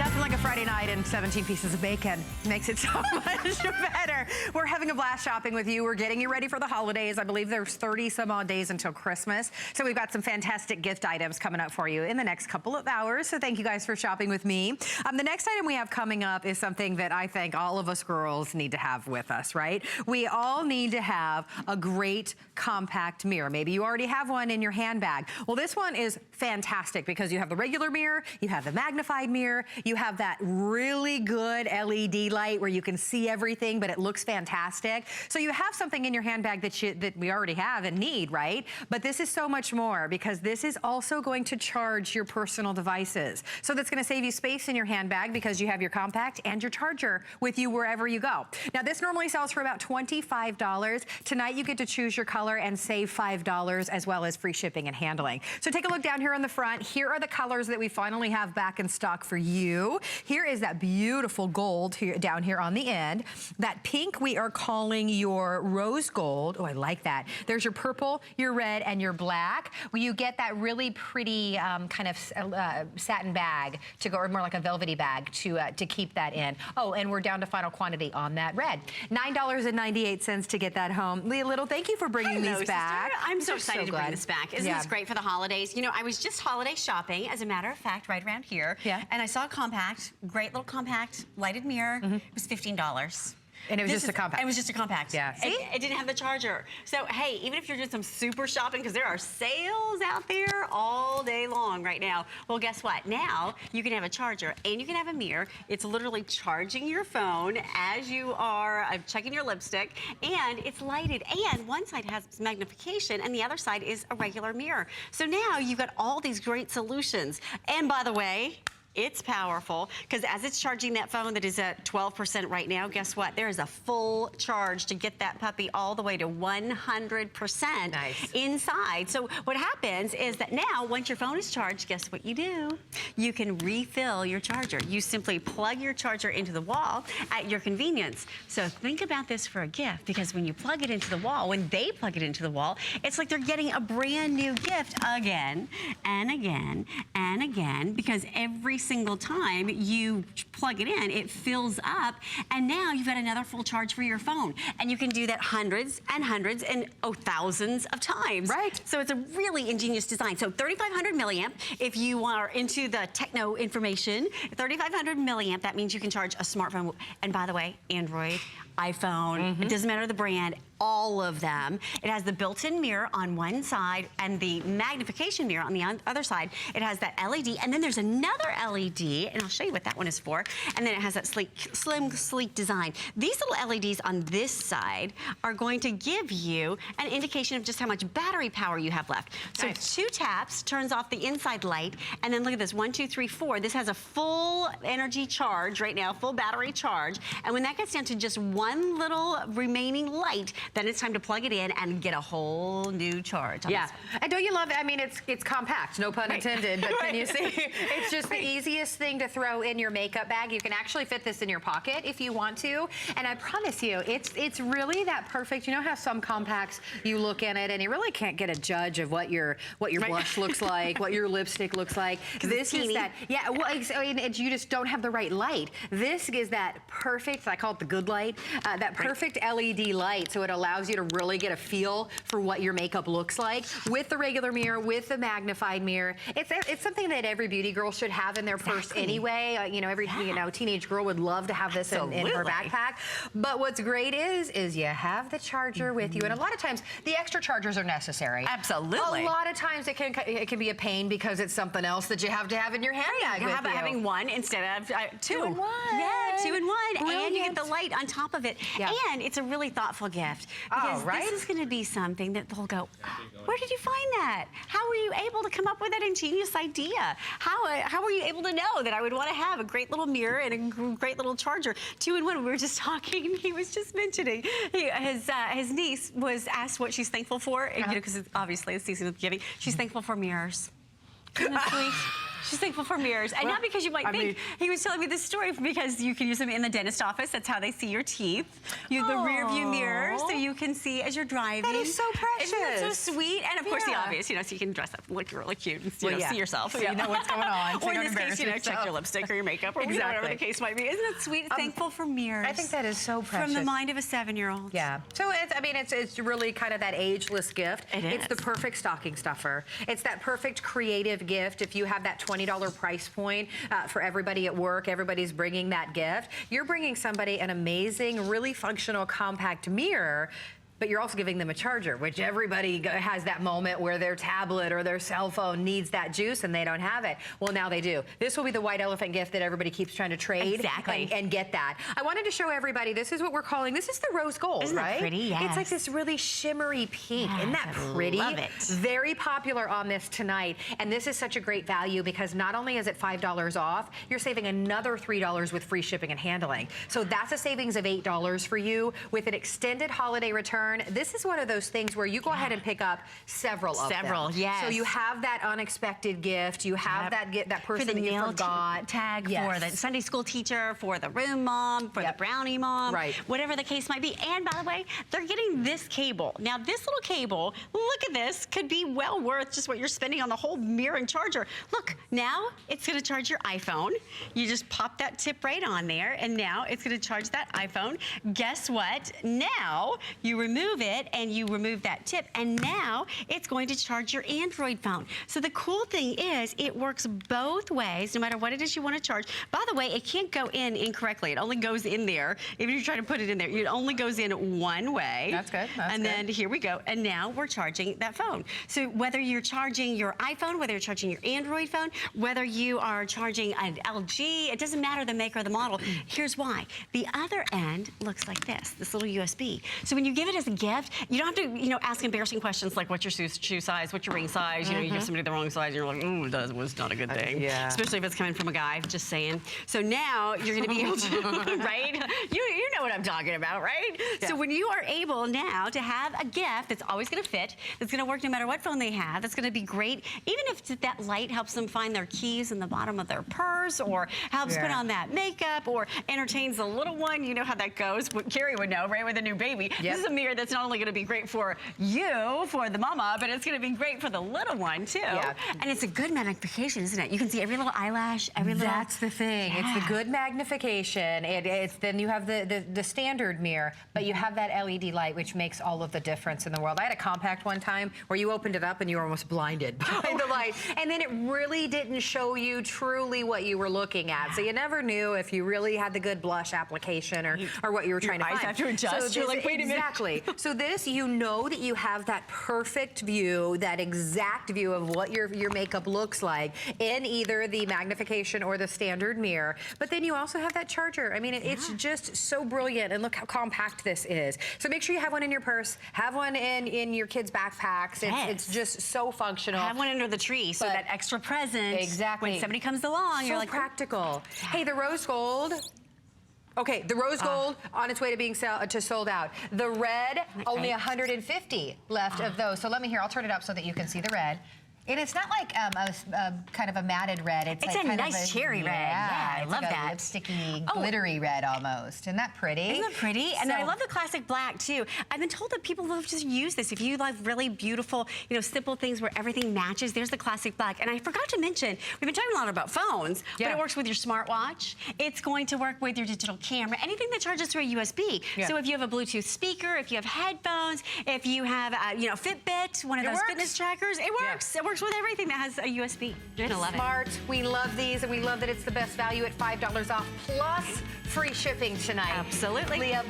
Nothing like a Friday night and 17 pieces of bacon. Makes it so much better. We're having a blast shopping with you. We're getting you ready for the holidays. I believe there's 30 some odd days until Christmas. So we've got some fantastic gift items coming up for you in the next couple of hours. So thank you guys for shopping with me. The next item we have coming up is something that I think all of us girls need to have with us, right? We all need to have a great compact mirror. Maybe you already have one in your handbag. Well, this one is fantastic because you have the regular mirror, you have the magnified mirror, you have that really good LED light where you can see everything, but it looks fantastic. So you have something in your handbag that we already have and need, right? But this is so much more because this is also going to charge your personal devices. So that's going to save you space in your handbag because you have your compact and your charger with you wherever you go. Now, this normally sells for about $25. Tonight, you get to choose your color and save $5 as well as free shipping and handling. So take a look down here on the front. Here are the colors that we finally have back in stock for you. Here is that beautiful gold here, down here on the end. That pink we are calling your rose gold. Oh, I like that. There's your purple, your red, and your black. Well, you get that really pretty kind of satin bag to go, or more like a velvety bag to keep that in. Oh, and we're down to final quantity on that red. $9.98 to get that home. Leah Little, thank you for bringing these back. I'm so excited to bring this back. Isn't this great for the holidays? You know, I was just holiday shopping, as a matter of fact, right around here. Yeah. And I saw a compact, great little compact, lighted mirror. It was $15. And it was just a compact. It was just a compact. Yeah. See? It didn't have the charger. So, hey, even if you're doing some super shopping, because there are sales out there all day long right now. Well, guess what? Now, you can have a charger and you can have a mirror. It's literally charging your phone as you are checking your lipstick, and it's lighted. And one side has magnification and the other side is a regular mirror. So now you've got all these great solutions. And by the way, it's powerful because as it's charging that phone that is at 12% right now, guess what? There is a full charge to get that puppy all the way to 100% inside. So what happens is that now, once your phone is charged, guess what you do? You can refill your charger. You simply plug your charger into the wall at your convenience. So think about this for a gift, because when you plug it into the wall, when they plug it into the wall, it's like they're getting a brand new gift again and again and again, because every single time you plug it in, it fills up, and now you've got another full charge for your phone. And you can do that hundreds and hundreds and thousands of times. Right. So it's a really ingenious design. So 3,500 milliamp, if you are into the techno information, 3,500 milliamp, that means you can charge a smartphone. And by the way, Android, iPhone, it doesn't matter the brand, all of them. It has the built-in mirror on one side and the magnification mirror on the other side. It has that LED, and then there's another LED, and I'll show you what that one is for. And then it has that slim, sleek design. These little LEDs on this side are going to give you an indication of just how much battery power you have left. So 2 taps turns off the inside light, and then look at this, 1, 2, 3, 4. This has a full energy charge right now, full battery charge. And when that gets down to just one little remaining light, then it's time to plug it in and get a whole new charge. And don't you love it? I mean, it's compact, no pun intended, but can you see? It's just the easiest thing to throw in your makeup bag. You can actually fit this in your pocket if you want to. And I promise you, it's really that perfect. You know how some compacts, you look in it and you really can't get a judge of what your blush looks like, what your lipstick looks like. This is that, I mean, you just don't have the right light. This is that perfect, I call it the good light, that perfect LED light, so it allows you to really get a feel for what your makeup looks like with the regular mirror, with the magnified mirror. It's something that every beauty girl should have in their purse anyway. You know, every teenage girl would love to have this in her backpack. But what's great is you have the charger with you, and a lot of times the extra chargers are necessary. Absolutely. A lot of times it can be a pain because it's something else that you have to have in your handbag. How about having one instead of 2 in 1? Yeah, 2 in 1. Brilliant. And you get the light on top of it. And it's a really thoughtful gift. Because this is going to be something that they'll go, where did you find that? How were you able to come up with that ingenious idea? How were you able to know that I would want to have a great little mirror and a great little charger? 2 in 1. We were just talking. He was just mentioning his niece was asked what she's thankful for. You know, because obviously it's season of giving. She's thankful for mirrors. Isn't that sweet? She's thankful for mirrors. And not because you might think, he was telling me this story because you can use them in the dentist office. That's how they see your teeth. You have the rear view mirror so you can see as you're driving. That is so precious. Isn't that so sweet? And of course the obvious, so you can dress up and look really cute and see yourself. So you know what's going on. Or in this case, check your lipstick or your makeup or whatever the case might be. Isn't that sweet? Thankful for mirrors. I think that is so precious. From the mind of a 7-year-old. Yeah. So it's really kind of that ageless gift. It's the perfect stocking stuffer. It's that perfect creative gift. If you have that $20 price point for everybody at work, everybody's bringing that gift. You're bringing somebody an amazing, really functional, compact mirror, but you're also giving them a charger, which everybody has that moment where their tablet or their cell phone needs that juice and they don't have it. Well, now they do. This will be the white elephant gift that everybody keeps trying to trade and get that. I wanted to show everybody, this is what we're calling, this is the rose gold, Isn't that pretty? Yes. It's like this really shimmery pink. Yes, Isn't that pretty? I love it. Very popular on this tonight. And this is such a great value because not only is it $5 off, you're saving another $3 with free shipping and handling. So that's a savings of $8 for you with an extended holiday return. This is one of those things where you go ahead and pick up several of them. Yes. So you have that unexpected gift. You have that person for the that you forgot. Tag for the Sunday school teacher, for the room mom, for the brownie mom, whatever the case might be. And by the way, they're getting this cable. Now this little cable, look at this, could be well worth just what you're spending on the whole mirror and charger. Look, now it's gonna charge your iPhone. You just pop that tip right on there and now it's gonna charge that iPhone. Guess what? Now you remove it and you remove that tip and now it's going to charge your Android phone. So the cool thing is it works both ways no matter what it is you want to charge. By the way, it can't go in incorrectly. It only goes in there. Even if you try to put it in there, it only goes in one way. That's good. And then here we go. And now we're charging that phone. So whether you're charging your iPhone, whether you're charging your Android phone, whether you are charging an LG, it doesn't matter the make or the model. Here's why. The other end looks like this little USB. So when you give it as a gift, you don't have to, ask embarrassing questions like what's your shoe size, what's your ring size, you give somebody the wrong size, and you're like, ooh, that was not a good thing. Especially if it's coming from a guy, just saying. So now you're gonna be able to, right? You know what I'm talking about, right? So when you are able now to have a gift that's always gonna fit, that's gonna work no matter what phone they have, that's gonna be great, even if that light helps them find their keys in the bottom of their purse, or helps put on that makeup, or entertains the little one, you know how that goes. Carrie would know, right, with a new baby. This is a mirror that's not only gonna be great for you, for the mama, but it's gonna be great for the little one too. And it's a good magnification, isn't it? You can see every little eyelash, every little... That's the thing. It's the good magnification. Then you have the standard mirror, but you have that LED light, which makes all of the difference in the world. I had a compact one time where you opened it up and you were almost blinded by the light. And then it really didn't show you truly what you were looking at. So you never knew if you really had the good blush application or what you were trying to find. Your eyes have to adjust. So you're like, wait a minute. Exactly. So this, you know that you have that perfect view, that exact view of what your makeup looks like in either the magnification or the standard mirror. But then you also have that charger. I mean, it's just so brilliant, and look how compact this is. So make sure you have one in your purse, have one in your kids' backpacks. It's just so functional. Have one under the tree, so that extra present. Exactly. When somebody comes along, you're like, practical. Hey, the rose gold. Okay, the rose gold on its way to being sold out. The red, only 150 left of those. So let me I'll turn it up so that you can see the red. And it's not like a kind of a matted red. It's like a kind nice of cherry red. Yeah, I love like that. A lipsticky, glittery red almost. Isn't that pretty? Isn't that pretty? And I love the classic black too. I've been told that people love to use this. If you like really beautiful, simple things where everything matches, there's the classic black. And I forgot to mention, we've been talking a lot about phones, but it works with your smartwatch. It's going to work with your digital camera, anything that charges through a USB. So if you have a Bluetooth speaker, if you have headphones, if you have, Fitbit, one of those fitness trackers, it works. It works with everything that has a USB. You're gonna love it. Smart. We love these, and we love that it's the best value at $5 off plus free shipping tonight. Absolutely. Leah,